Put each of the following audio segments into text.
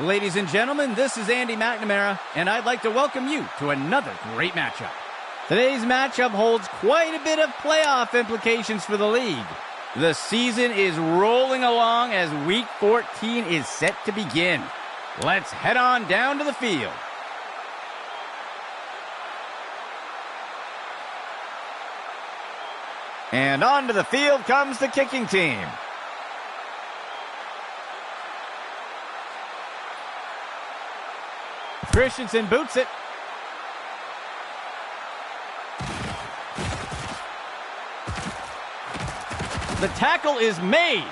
Ladies and gentlemen, this is Andy McNamara, and I'd like to welcome you to another great matchup. Today's matchup holds quite a bit of playoff implications for the league. The season is rolling along as Week 14 is set to begin. Let's head on down to the field. And onto the field comes the kicking team. Christensen boots it. The tackle is made.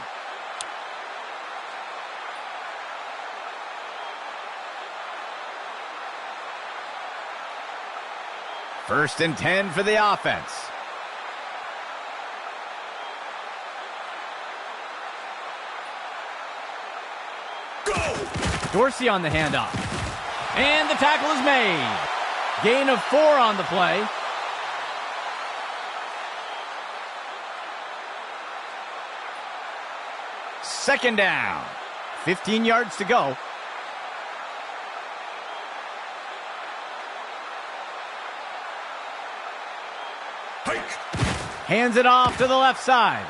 First and 10 for the offense. Go! Dorsey on the handoff. And the tackle is made. Gain of 4 on the play. Second down. 15 yards to go. Hike. Hands it off to the left side.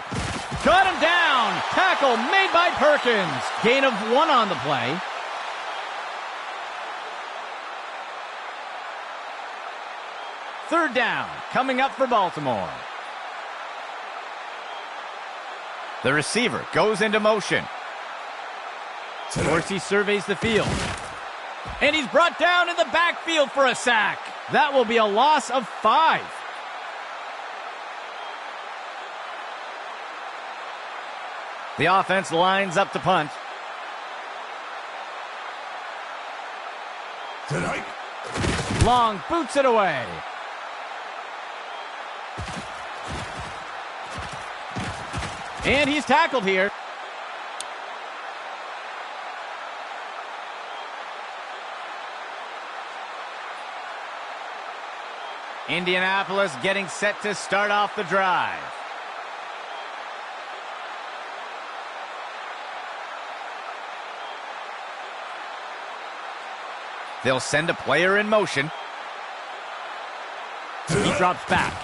Cut him down. Tackle made by Perkins. Gain of 1 on the play. Third down, coming up for Baltimore. The receiver goes into motion. Dorsey surveys the field. And he's brought down in the backfield for a sack. That will be a loss of 5. The offense lines up to punt. Long boots it away. And he's tackled here. Indianapolis getting set to start off the drive. They'll send a player in motion. He drops back.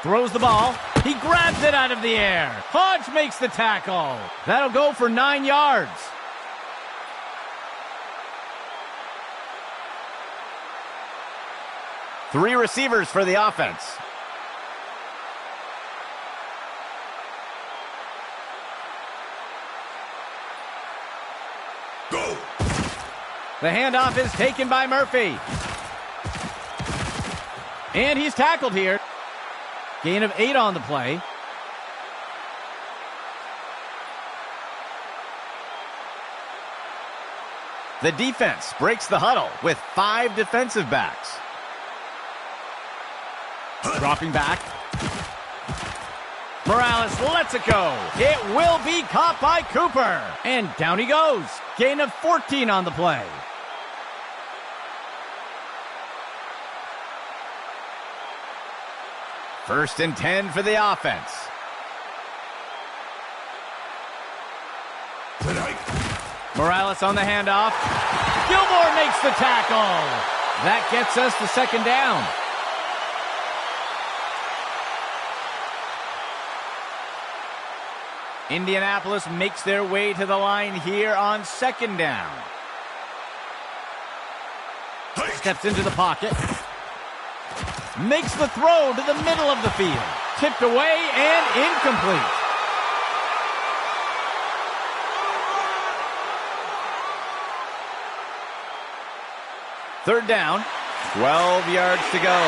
Throws the ball. He grabs it out of the air. Hodge makes the tackle. That'll go for 9 yards. Three receivers for the offense. Go. The handoff is taken by Murphy. And he's tackled here. Gain of 8 on the play. The defense breaks the huddle with 5 defensive backs. Dropping back. Morales lets it go. It will be caught by Cooper. And down he goes. Gain of 14 on the play. First and 10 for the offense. Morales on the handoff. Gilmore makes the tackle. That gets us to second down. Indianapolis makes their way to the line here on second down. Steps into the pocket. Makes the throw to the middle of the field. Tipped away and incomplete. Third down, 12 yards to go.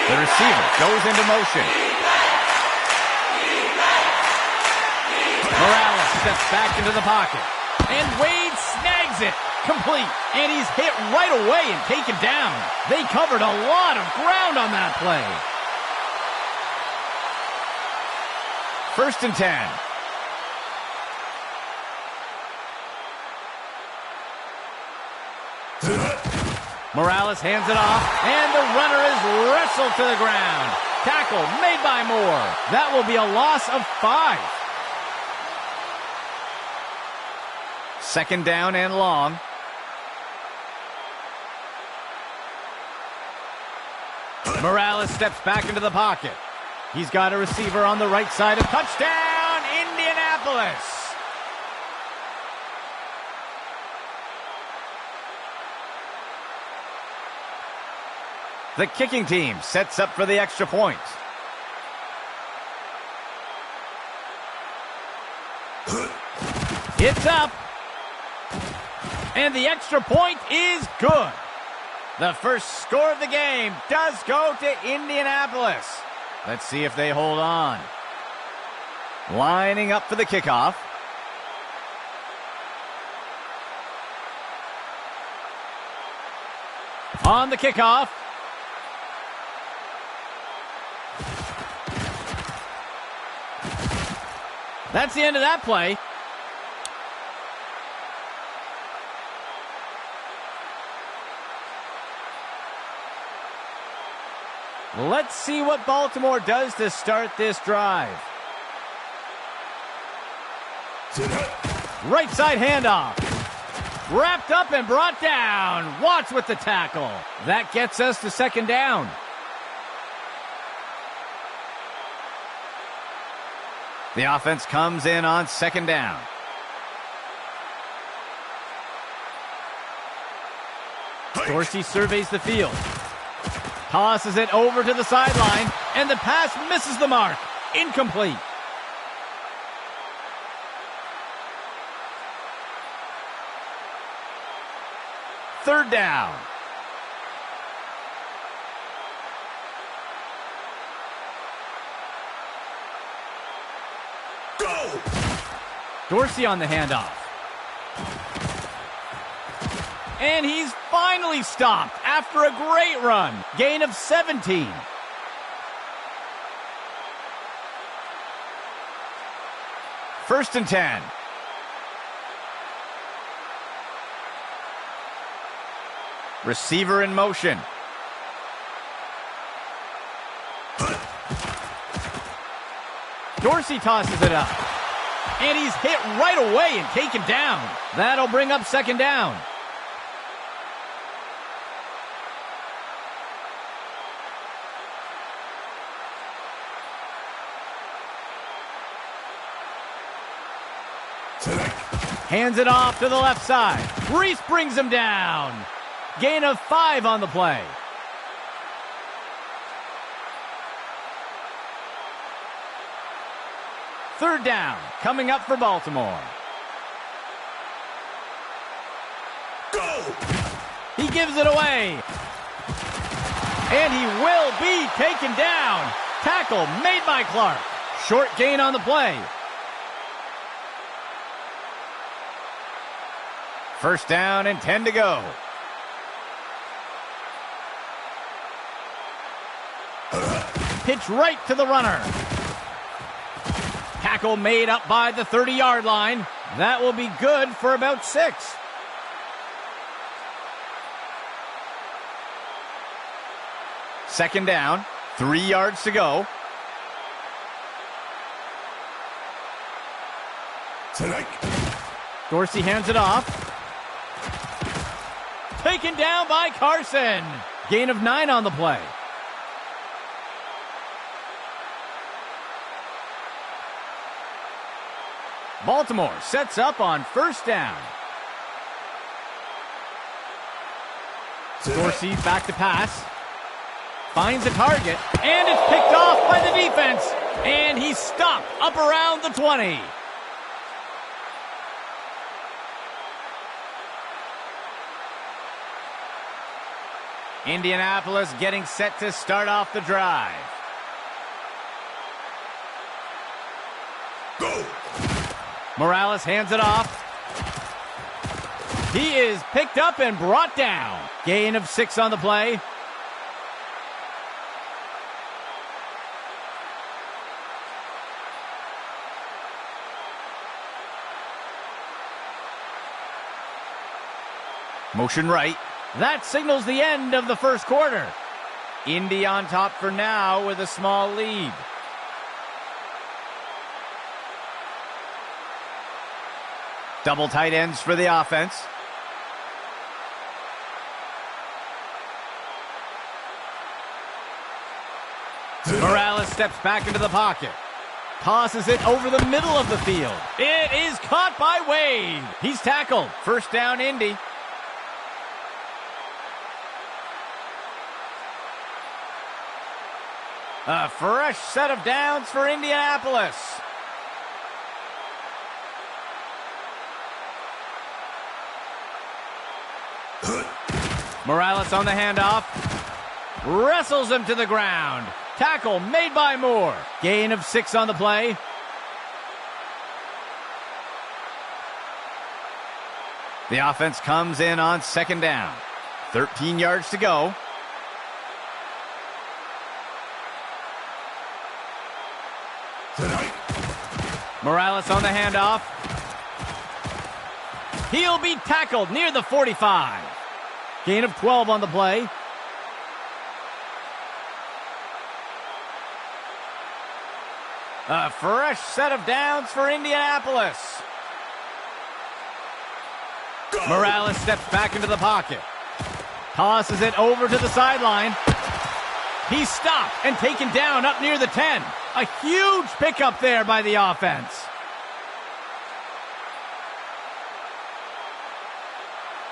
The receiver goes into motion. Morales steps back into the pocket. And Wade snags it. Complete. And he's hit right away and taken down. They covered a lot of ground on that play. First and 10. Morales hands it off, and the runner is wrestled to the ground. Tackle made by Moore. That will be a loss of 5. Second down and long. Morales steps back into the pocket. He's got a receiver on the right side of touchdown, Indianapolis. The kicking team sets up for the extra point. It's up. And the extra point is good. The first score of the game does go to Indianapolis. Let's see if they hold on. Lining up for the kickoff. On the kickoff. That's the end of that play. Let's see what Baltimore does to start this drive. Right side handoff. Wrapped up and brought down. Watts with the tackle. That gets us to second down. The offense comes in on second down. Dorsey surveys the field. Tosses it over to the sideline, and the pass misses the mark. Incomplete. Third down. Go! Dorsey on the handoff. And he's finally stopped after a great run. Gain of 17. First and 10. Receiver in motion. Dorsey tosses it up. And he's hit right away and taken down. That'll bring up second down. Hands it off to the left side. Reese brings him down. Gain of 5 on the play. Third down, coming up for Baltimore. Go! He gives it away. And he will be taken down. Tackle made by Clark. Short gain on the play. First down and 10 to go. Pitch right to the runner. Tackle made up by the 30-yard line. That will be good for about 6. Second down, 3 yards to go. Dorsey hands it off. Taken down by Carson. Gain of 9 on the play. Baltimore sets up on first down. Dorsey back to pass. Finds a target. And it's picked off by the defense. And he's stopped up around the 20. Indianapolis getting set to start off the drive. Go! Morales hands it off. He is picked up and brought down. Gain of 6 on the play. Motion right. That signals the end of the first quarter. Indy on top for now with a small lead. Double tight ends for the offense. Morales steps back into the pocket. Tosses it over the middle of the field. It is caught by Wade. He's tackled. First down, Indy. A fresh set of downs for Indianapolis. Morales on the handoff. Wrestles him to the ground. Tackle made by Moore. Gain of 6 on the play. The offense comes in on second down. 13 yards to go. Morales on the handoff. He'll be tackled near the 45. Gain of 12 on the play. A fresh set of downs for Indianapolis. Morales steps back into the pocket. Tosses it over to the sideline. He's stopped and taken down up near the 10. A huge pickup there by the offense.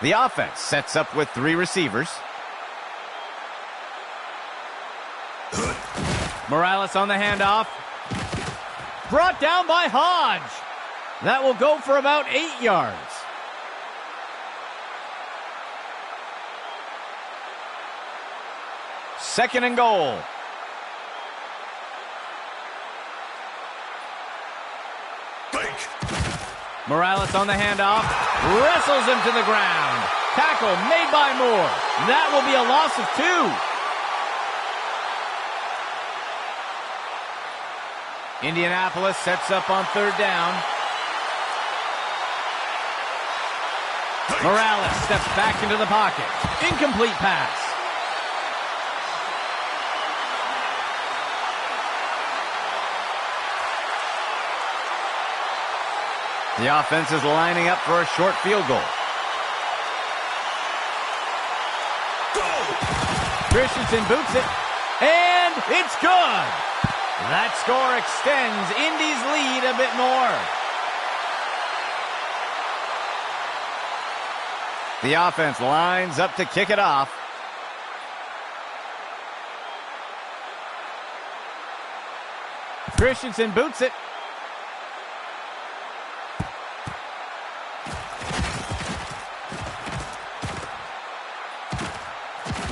The offense sets up with 3 receivers. Morales on the handoff. Brought down by Hodge. That will go for about 8 yards. Second and goal. Morales on the handoff. Wrestles him to the ground. Tackle made by Moore. That will be a loss of 2. Indianapolis sets up on third down. Morales steps back into the pocket. Incomplete pass. The offense is lining up for a short field goal. Christensen boots it, and it's good. That score extends Indy's lead a bit more. The offense lines up to kick it off. Christensen boots it.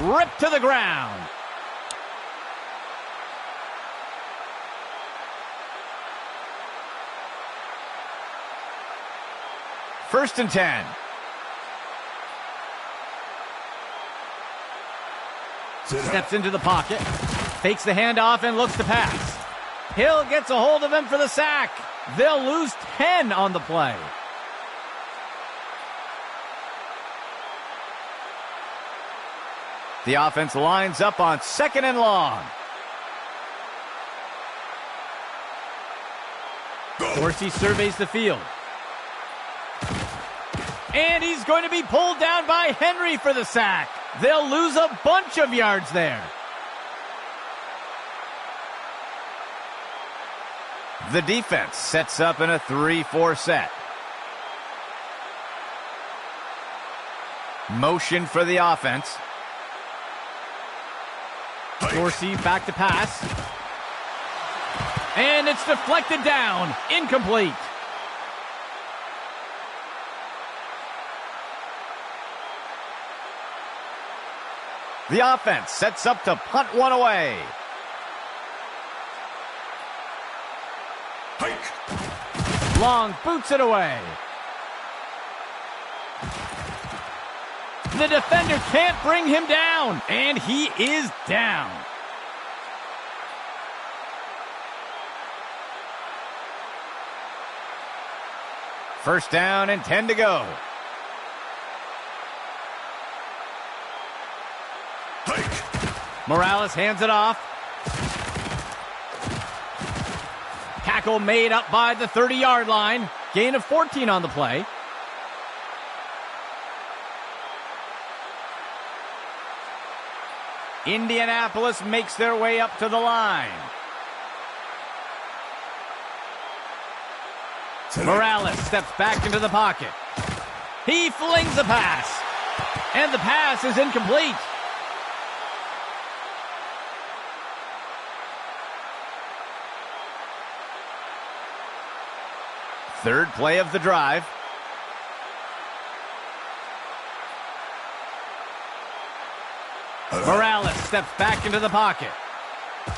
Ripped to the ground. First and 10. Steps into the pocket. Fakes the handoff and looks to pass. Hill gets a hold of him for the sack. They'll lose 10 on the play. The offense lines up on second and long. Dorsey surveys the field. And he's going to be pulled down by Henry for the sack. They'll lose a bunch of yards there. The defense sets up in a 3-4 set. Motion for the offense. Dorsey back to pass. And it's deflected down. Incomplete. The offense sets up to punt one away. Long boots it away. The defender can't bring him down, and he is down. First down and 10 to go. Morales hands it off. Tackle made up by the 30-yard line. Gain of 14 on the play. Indianapolis makes their way up to the line. Morales steps back into the pocket. He flings a pass. And the pass is incomplete. Third play of the drive. Morales steps back into the pocket.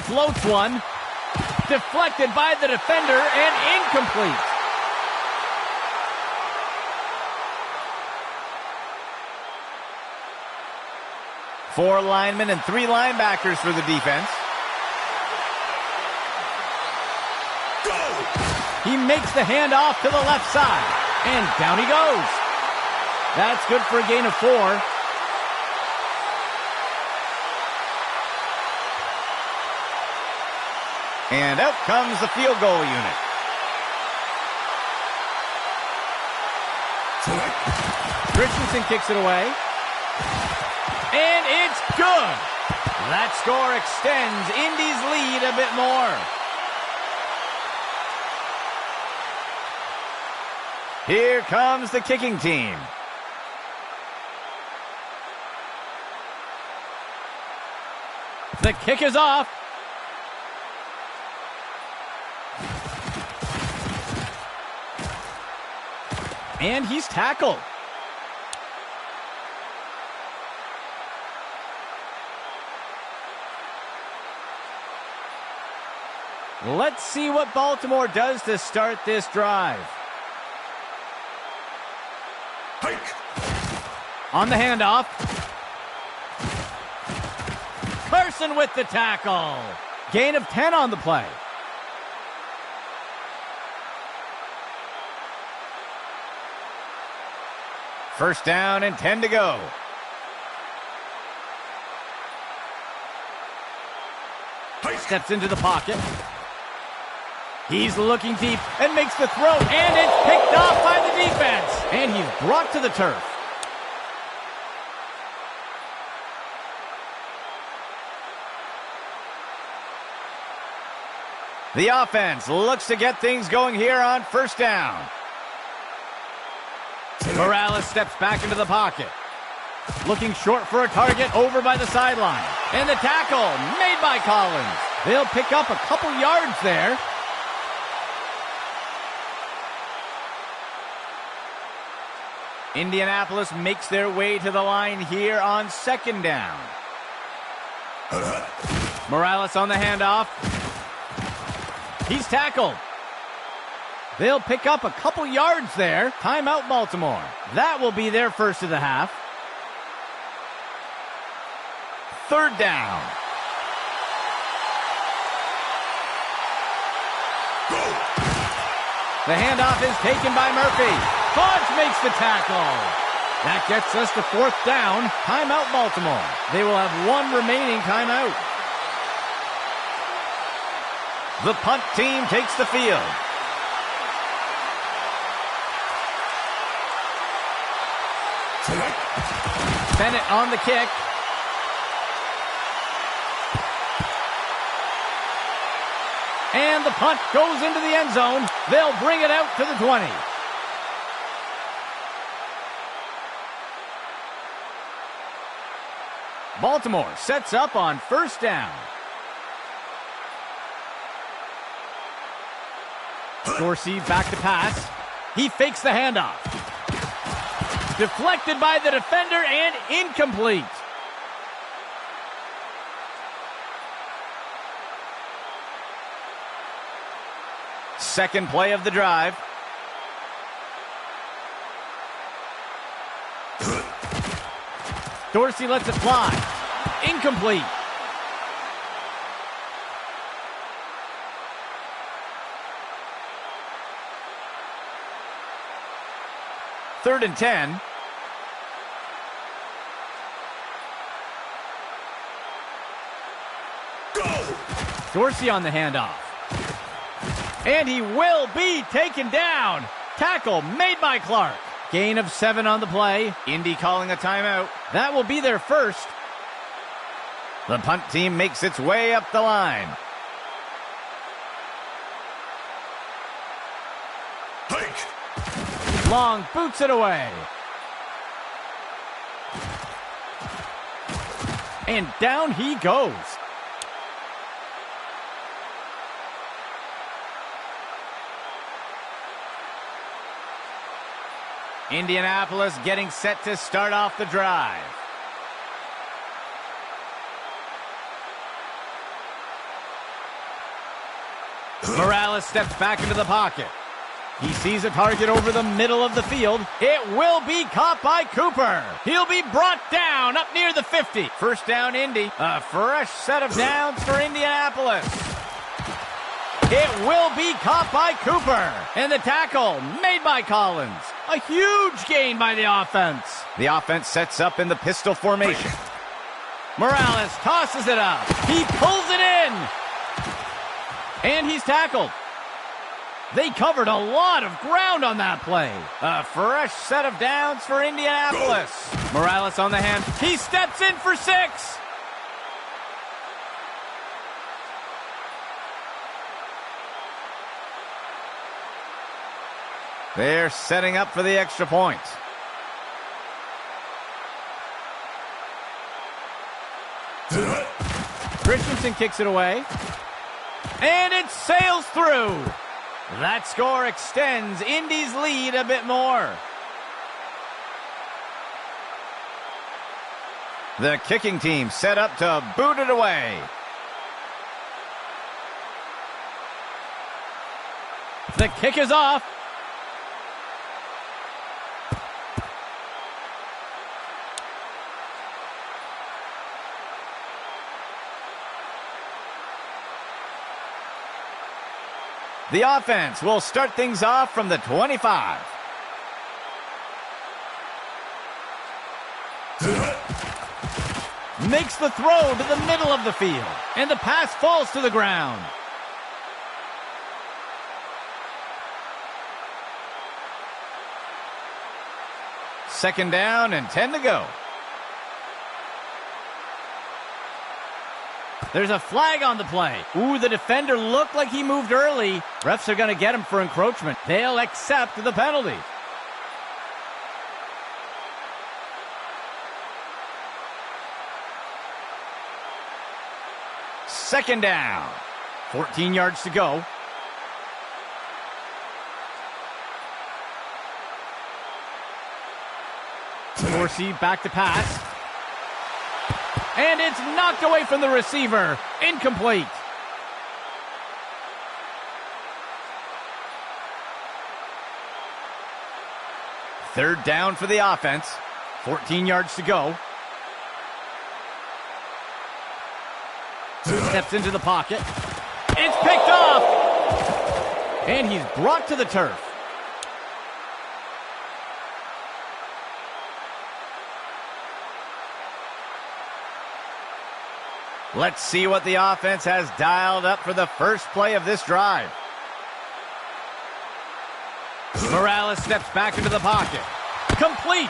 Floats one. Deflected by the defender and incomplete. Four linemen and three linebackers for the defense. He makes the handoff to the left side. And down he goes. That's good for a gain of 4. And out comes the field goal unit. Christensen kicks it away. And it's good. That score extends Indy's lead a bit more. Here comes the kicking team. The kick is off. And he's tackled. Let's see what Baltimore does to start this drive. Hike. On the handoff. Carson with the tackle. Gain of 10 on the play. First down and 10 to go. Steps into the pocket. He's looking deep and makes the throw, and it's picked off by the defense. And he's brought to the turf. The offense looks to get things going here on first down. Morales steps back into the pocket. Looking short for a target over by the sideline. And the tackle made by Collins. They'll pick up a couple yards there. Indianapolis makes their way to the line here on second down. Morales on the handoff. He's tackled. They'll pick up a couple yards there. Timeout Baltimore. That will be their first of the half. Third down. The handoff is taken by Murphy. Hodge makes the tackle. That gets us to fourth down. Timeout Baltimore. They will have one remaining timeout. The punt team takes the field. Bennett on the kick. And the punt goes into the end zone. They'll bring it out to the 20. Baltimore sets up on first down. Dorsey back to pass. He fakes the handoff. Deflected by the defender and incomplete. Second play of the drive. Dorsey lets it fly. Incomplete. Third and 10. Go! Dorsey on the handoff. And he will be taken down. Tackle made by Clark. Gain of 7 on the play. Indy calling a timeout. That will be their first. The punt team makes its way up the line. Hike. Long boots it away. And down he goes. Indianapolis getting set to start off the drive. Morales steps back into the pocket. He sees a target over the middle of the field. It will be caught by Cooper. He'll be brought down up near the 50. First down, Indy. A fresh set of downs for Indianapolis. It will be caught by Cooper. And the tackle made by Collins. A huge gain by the offense. The offense sets up in the pistol formation. Morales tosses it up. He pulls it in. And he's tackled. They covered a lot of ground on that play. A fresh set of downs for Indianapolis. Go. Morales on the hand. He steps in for 6. They're setting up for the extra point. Christensen kicks it away. And it sails through. That score extends Indy's lead a bit more. The kicking team set up to boot it away. The kick is off. The offense will start things off from the 25. Makes the throw to the middle of the field. And the pass falls to the ground. Second down and 10 to go. There's a flag on the play. Ooh, the defender looked like he moved early. Refs are going to get him for encroachment. They'll accept the penalty. Second down. 14 yards to go. Dorsey back to pass. And it's knocked away from the receiver. Incomplete. Third down for the offense. 14 yards to go. Steps into the pocket. It's picked off. And he's brought to the turf. Let's see what the offense has dialed up for the first play of this drive. Morales steps back into the pocket. Complete.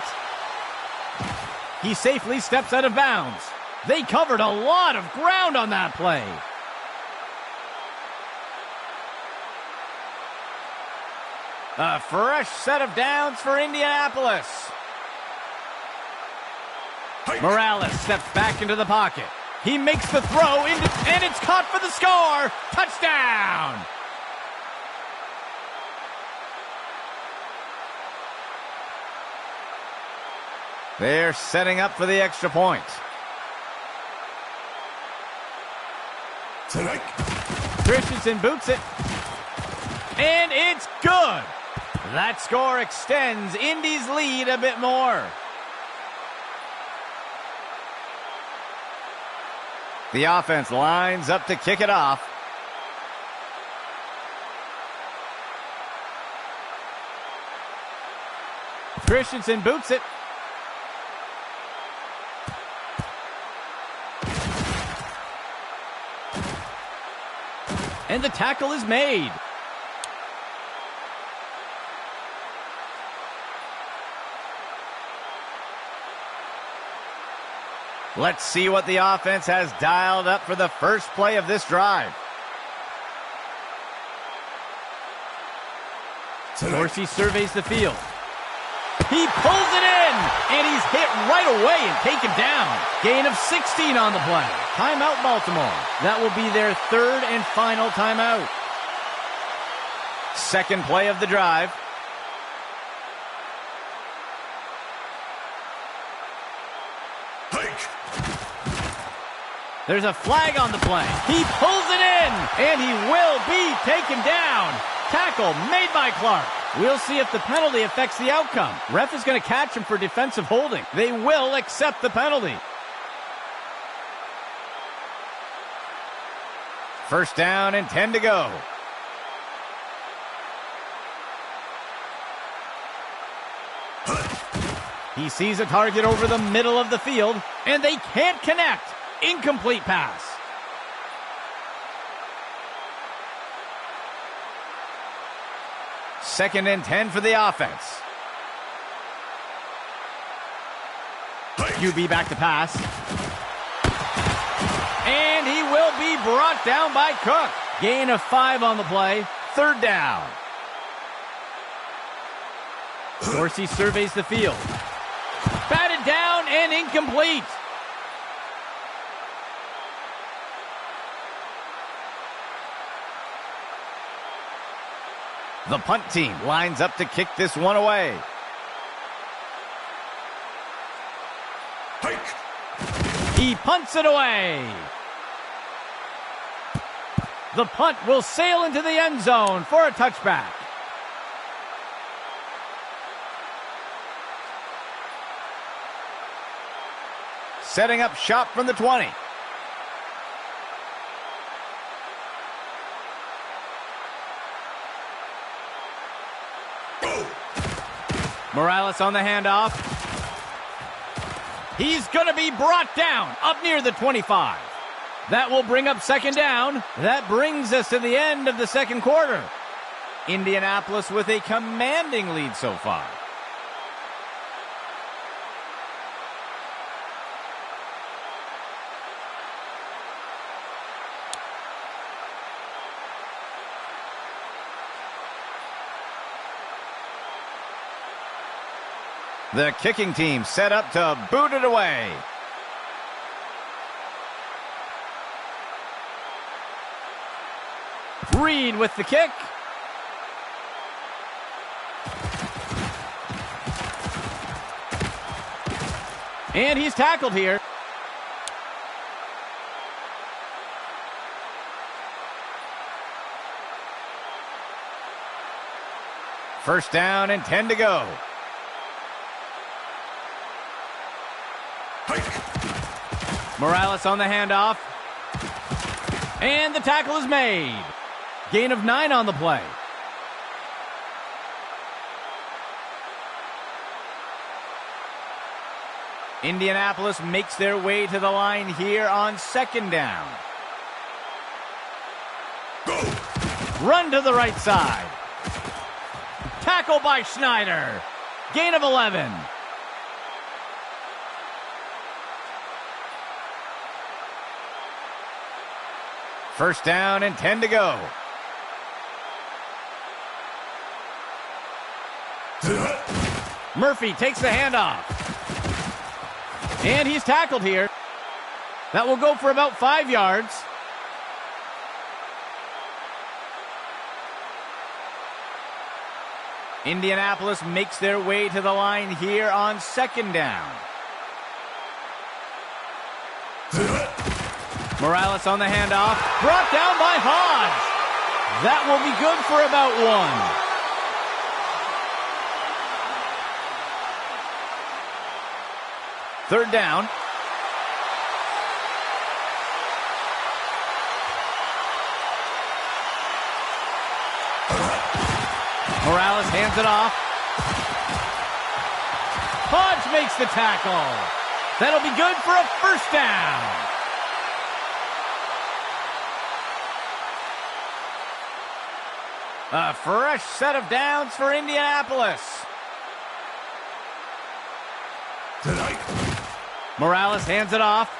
He safely steps out of bounds. They covered a lot of ground on that play. A fresh set of downs for Indianapolis. Morales steps back into the pocket. He makes the throw, and it's caught for the score. Touchdown! They're setting up for the extra point. Christensen boots it. And it's good. That score extends Indy's lead a bit more. The offense lines up to kick it off. Christensen boots it. And the tackle is made. Let's see what the offense has dialed up for the first play of this drive. Dorsey surveys the field. He pulls it in, and he's hit right away and taken down. Gain of 16 on the play. Timeout, Baltimore. That will be their third and final timeout. Second play of the drive. There's a flag on the play. He pulls it in, and he will be taken down. Tackle made by Clark. We'll see if the penalty affects the outcome. Ref is going to catch him for defensive holding. They will accept the penalty. First down and 10 to go. He sees a target over the middle of the field, and they can't connect. Incomplete pass. Second and 10 for the offense. QB back to pass. And he will be brought down by Cook. Gain of 5 on the play. Third down. Dorsey surveys the field. Batted down and incomplete. The punt team lines up to kick this one away. He punts it away. The punt will sail into the end zone for a touchback. Setting up shop from the 20. Morales on the handoff. He's going to be brought down up near the 25. That will bring up second down. That brings us to the end of the second quarter. Indianapolis with a commanding lead so far. The kicking team set up to boot it away. Reed with the kick. And he's tackled here. First down and 10 to go. Morales on the handoff. And the tackle is made. Gain of 9 on the play. Indianapolis makes their way to the line here on second down. Run to the right side. Tackle by Schneider. Gain of 11. First down and 10 to go. Murphy takes the handoff. And he's tackled here. That will go for about 5 yards. Indianapolis makes their way to the line here on second down. Morales on the handoff. Brought down by Hodge. That will be good for about 1. Third down. Morales hands it off. Hodge makes the tackle. That'll be good for a first down. A fresh set of downs for Indianapolis. Morales hands it off.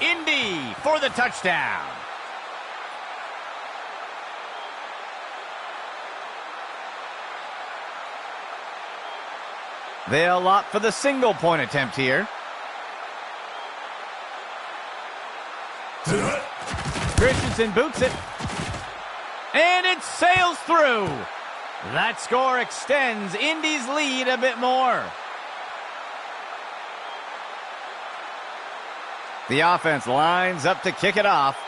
Indy for the touchdown. They'll opt for the single point attempt here. Christensen boots it. And it sails through. That score extends Indy's lead a bit more. The offense lines up to kick it off.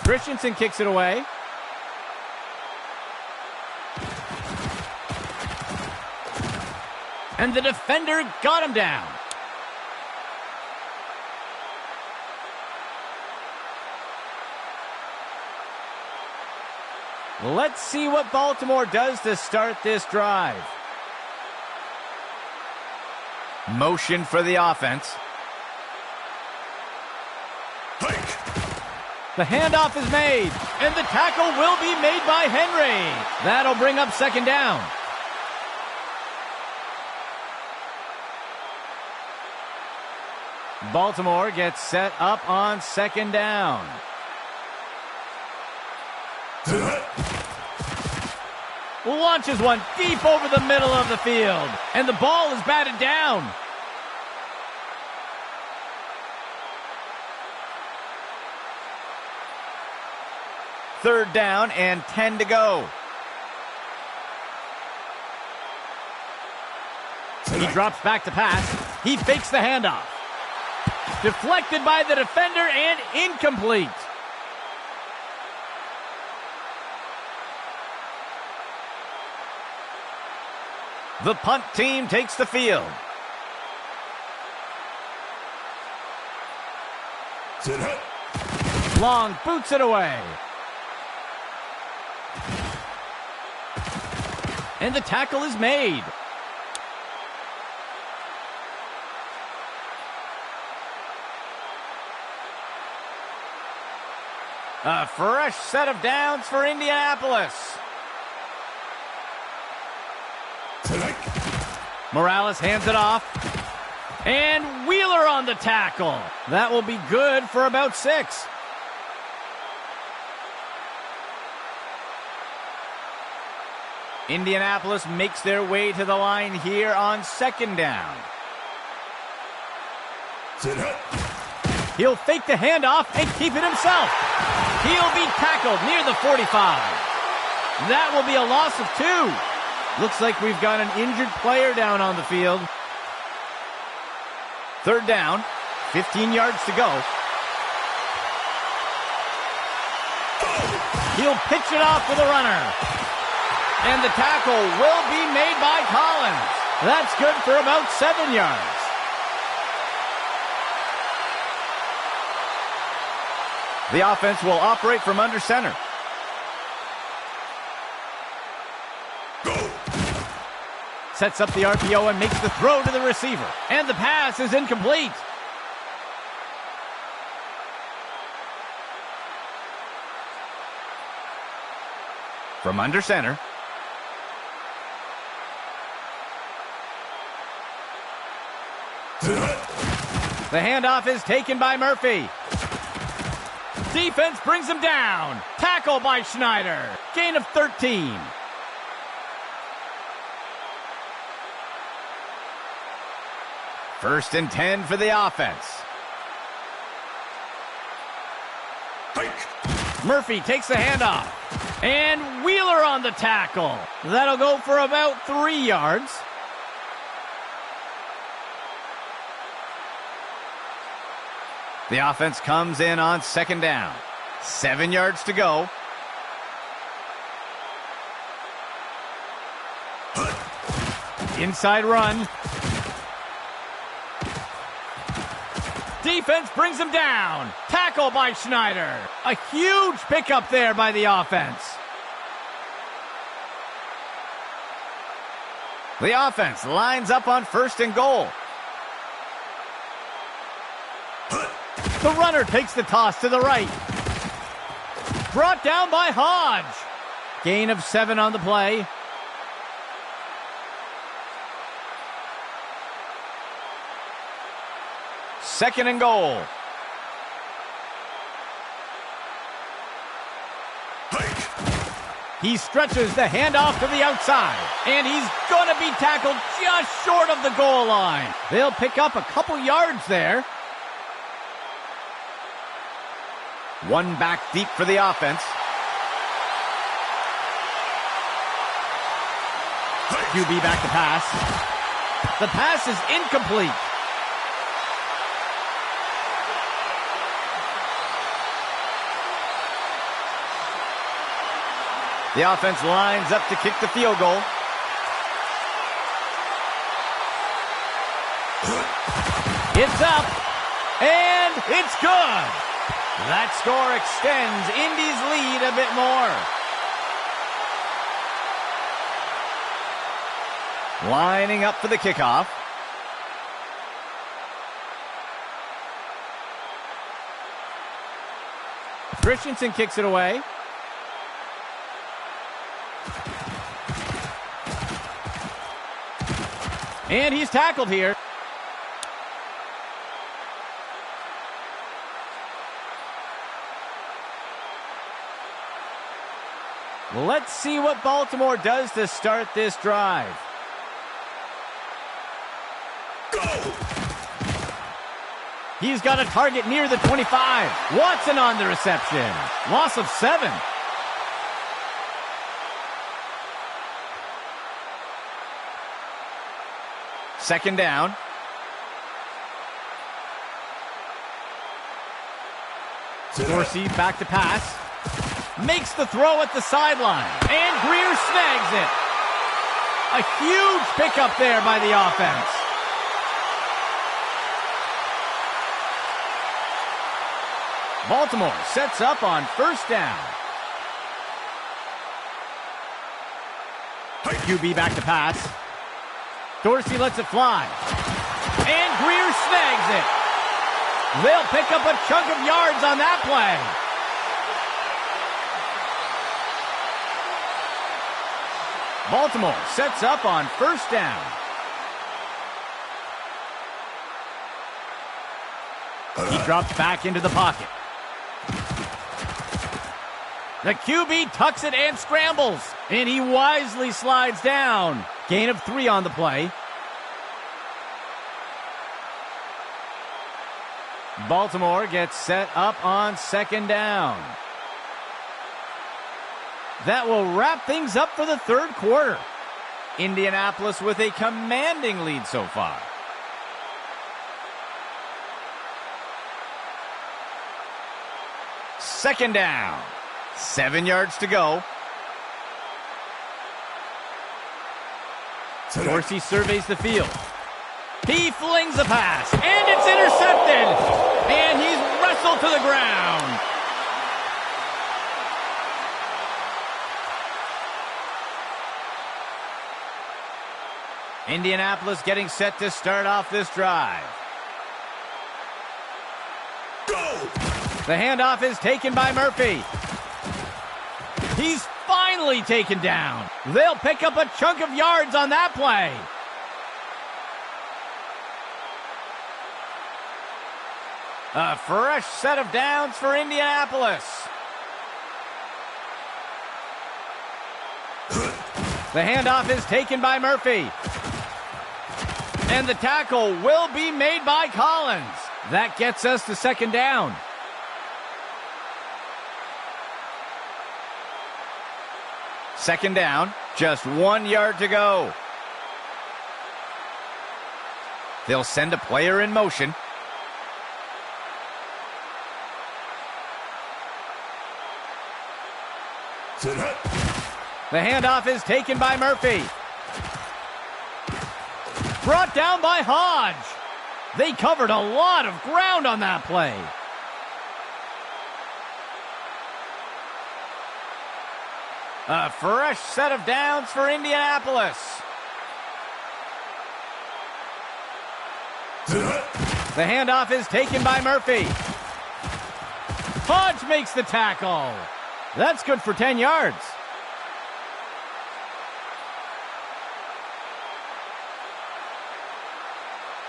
Christensen kicks it away. And the defender got him down. Let's see what Baltimore does to start this drive. Motion for the offense. The handoff is made, and the tackle will be made by Henry. That'll bring up second down. Baltimore gets set up on second down. Launches one deep over the middle of the field, and the ball is batted down. Third down and 10 to go. He drops back to pass. He fakes the handoff. Deflected by the defender and incomplete. The punt team takes the field. Long boots it away. And the tackle is made. A fresh set of downs for Indianapolis. Morales hands it off. And Wheeler on the tackle. That will be good for about 6. Indianapolis makes their way to the line here on second down. He'll fake the handoff and keep it himself. He'll be tackled near the 45. That will be a loss of 2. Looks like we've got an injured player down on the field. Third down, 15 yards to go. He'll pitch it off with a runner. And the tackle will be made by Collins. That's good for about 7 yards. The offense will operate from under center. Sets up the RPO and makes the throw to the receiver. And the pass is incomplete. From under center. The handoff is taken by Murphy. Defense brings him down. Tackle by Schneider. Gain of 13. First and 10 for the offense. Murphy takes the handoff. And Wheeler on the tackle. That'll go for about 3 yards. The offense comes in on second down. 7 yards to go. Inside run. Defense brings him down. Tackle by Schneider. A huge pickup there by the offense. The offense lines up on first and goal. The runner takes the toss to the right. Brought down by Hodge. Gain of 7 on the play. Second and goal. He stretches the handoff to the outside, and he's going to be tackled just short of the goal line. They'll pick up a couple yards there. One back deep for the offense. QB back to pass. The pass is incomplete. The offense lines up to kick the field goal. It's up, and it's good. That score extends Indy's lead a bit more. Lining up for the kickoff. Christensen kicks it away. And he's tackled here. Let's see what Baltimore does to start this drive. Go! He's got a target near the 25. Watson on the reception. Loss of 7. Second down. Dorsey back to pass. Makes the throw at the sideline. And Greer snags it. A huge pickup there by the offense. Baltimore sets up on first down. QB back to pass. Dorsey lets it fly. And Greer snags it. They'll pick up a chunk of yards on that play. Baltimore sets up on first down. He drops back into the pocket. The QB tucks it and scrambles. And he wisely slides down. Gain of 3 on the play. Baltimore gets set up on second down. That will wrap things up for the third quarter. Indianapolis with a commanding lead so far. Second down. 7 yards to go. Dorsey surveys the field. He flings a pass, and it's intercepted. And he's wrestled to the ground. Indianapolis getting set to start off this drive. Go! The handoff is taken by Murphy. He's finally taken down. They'll pick up a chunk of yards on that play. A fresh set of downs for Indianapolis. The handoff is taken by Murphy. And the tackle will be made by Collins. That gets us to second down. Second down, just 1 yard to go. They'll send a player in motion. The handoff is taken by Murphy. Brought down by Hodge. They covered a lot of ground on that play. A fresh set of downs for Indianapolis. The handoff is taken by Murphy. Hodge makes the tackle. That's good for 10 yards.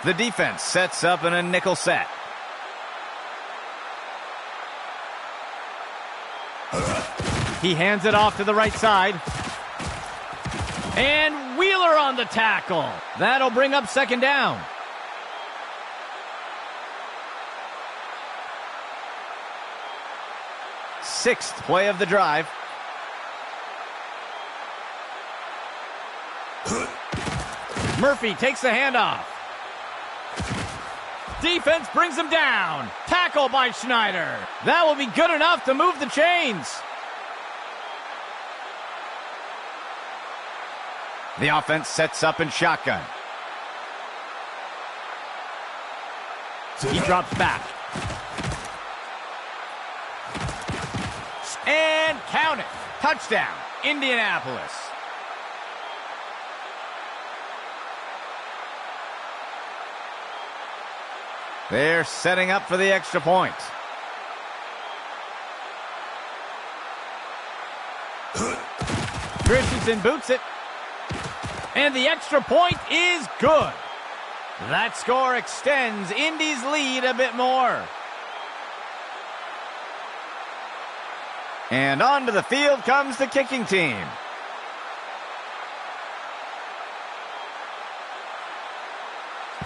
The defense sets up in a nickel set. He hands it off to the right side. And Wheeler on the tackle. That'll bring up second down. Sixth play of the drive. Murphy takes the handoff. Defense brings him down. Tackle by Schneider. That will be good enough to move the chains. The offense sets up in shotgun. He drops back. And count it. Touchdown, Indianapolis. They're setting up for the extra point. Christensen boots it. And the extra point is good. That score extends Indy's lead a bit more. And onto the field comes the kicking team.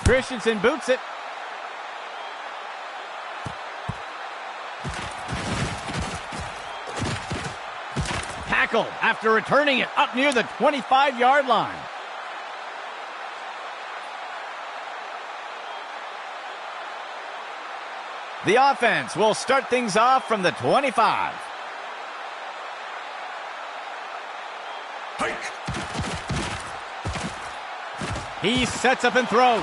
Christensen boots it. Tackled after returning it up near the 25-yard line. The offense will start things off from the 25. He sets up and throws.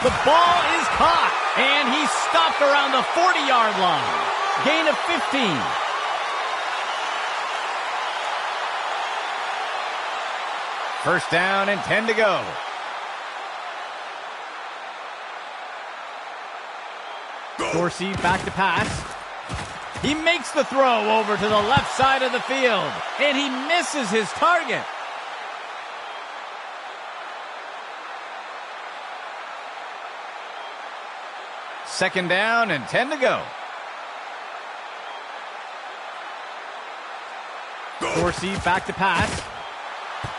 The ball is caught, and he's stopped around the 40-yard line. Gain of 15. First down and 10 to go. Dorsey back to pass. He makes the throw over to the left side of the field, and he misses his target. Second down and 10 to go. Dorsey back to pass.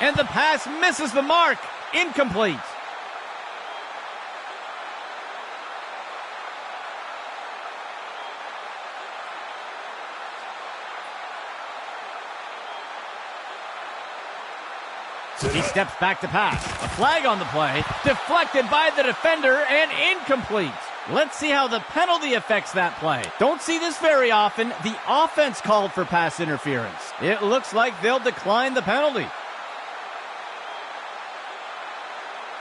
And the pass misses the mark. Incomplete. He steps back to pass. A flag on the play. Deflected by the defender and incomplete. Let's see how the penalty affects that play. Don't see this very often. The offense called for pass interference. It looks like they'll decline the penalty.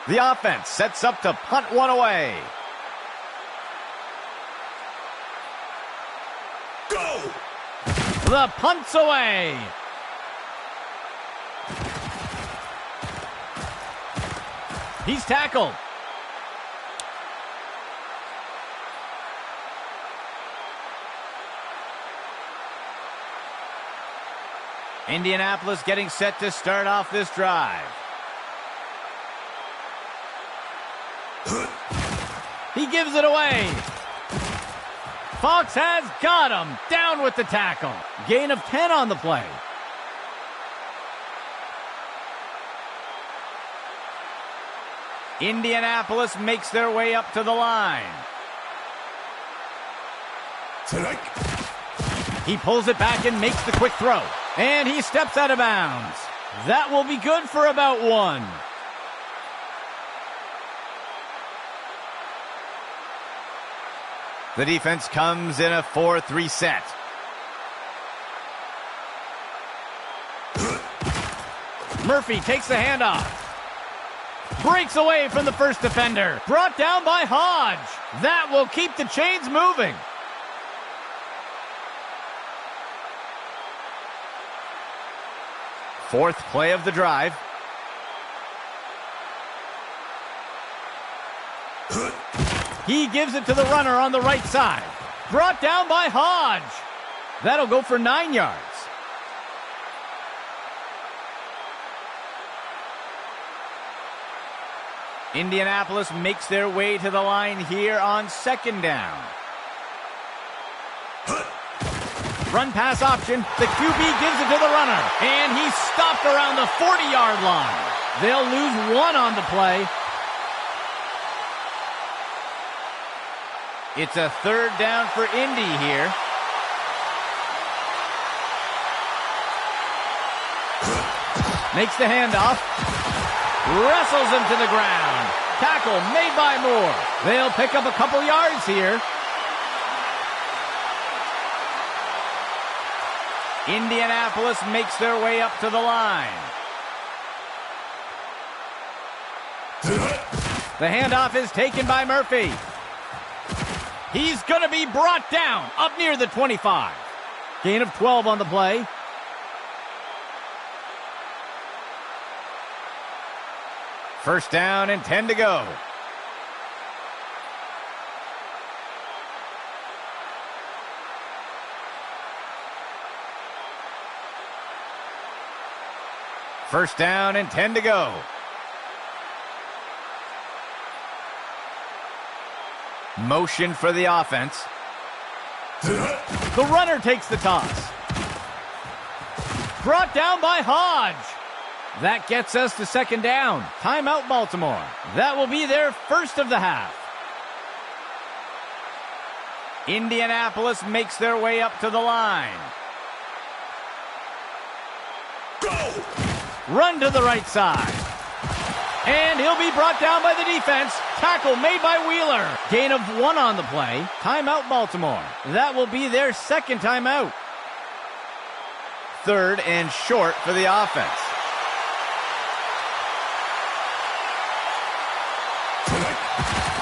The offense sets up to punt one away. Go! The punt's away. He's tackled. Indianapolis getting set to start off this drive. He gives it away. Fox has got him. Down with the tackle. Gain of 10 on the play. Indianapolis makes their way up to the line. He pulls it back and makes the quick throw. And he steps out of bounds. That will be good for about one. The defense comes in a 4-3 set. Murphy takes the handoff. Breaks away from the first defender. Brought down by Hodge. That will keep the chains moving. Fourth play of the drive. He gives it to the runner on the right side. Brought down by Hodge. That'll go for 9 yards. Indianapolis makes their way to the line here on second down. Run pass option. The QB gives it to the runner, and he's stopped around the 40-yard line. They'll lose one on the play. It's a third down for Indy here. Makes the handoff. Wrestles him to the ground. Tackle made by Moore. They'll pick up a couple yards here. Indianapolis makes their way up to the line. The handoff is taken by Murphy. He's going to be brought down up near the 25. Gain of 12 on the play. First down and 10 to go. First down and 10 to go. Motion for the offense. The runner takes the toss. Brought down by Hodge. That gets us to second down. Timeout, Baltimore. That will be their first of the half. Indianapolis makes their way up to the line. Go! Run to the right side. And he'll be brought down by the defense. Tackle made by Wheeler. Gain of 1 on the play. Timeout, Baltimore. That will be their second timeout. Third and short for the offense.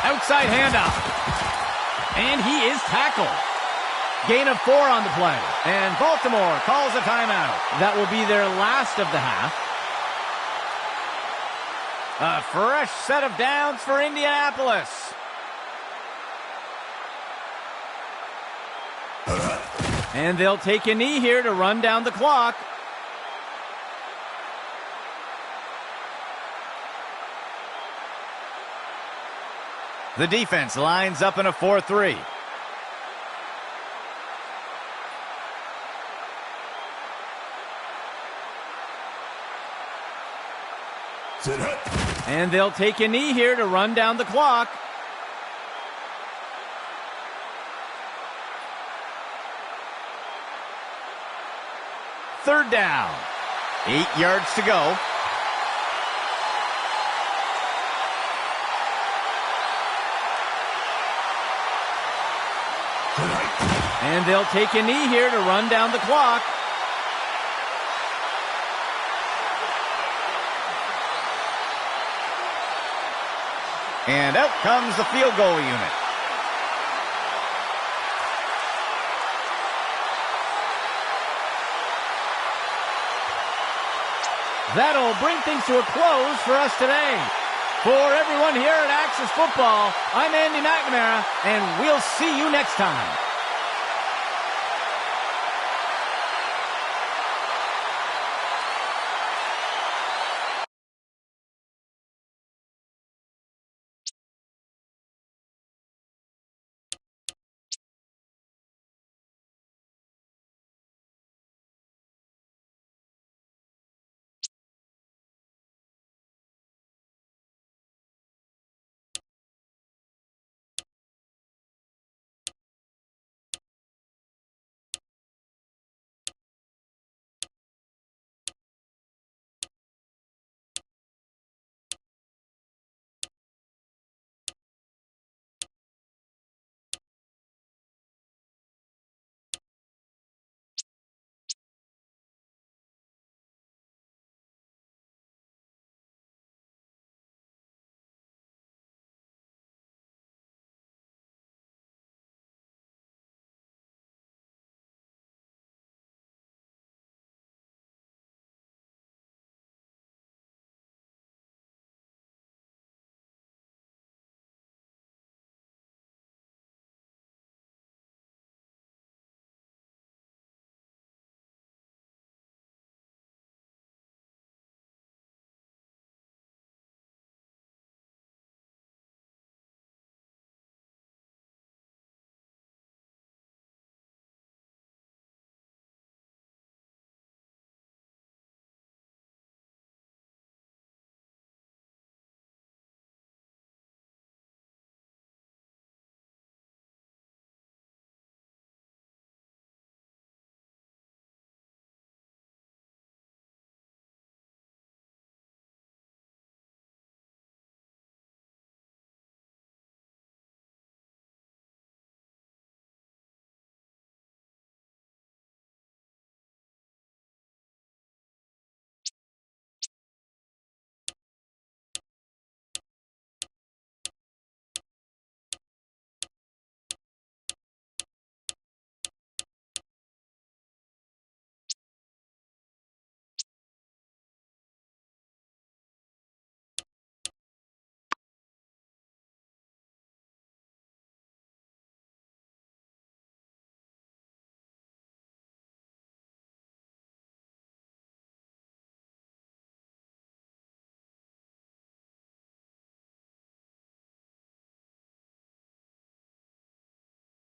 Outside handoff. And he is tackled. Gain of 4 on the play. And Baltimore calls a timeout. That will be their last of the half. A fresh set of downs for Indianapolis. And they'll take a knee here to run down the clock. The defense lines up in a 4-3. And they'll take a knee here to run down the clock. Third down. 8 yards to go. And they'll take a knee here to run down the clock. And out comes the field goal unit. That'll bring things to a close for us today. For everyone here at Axis Football, I'm Andy McNamara, and we'll see you next time.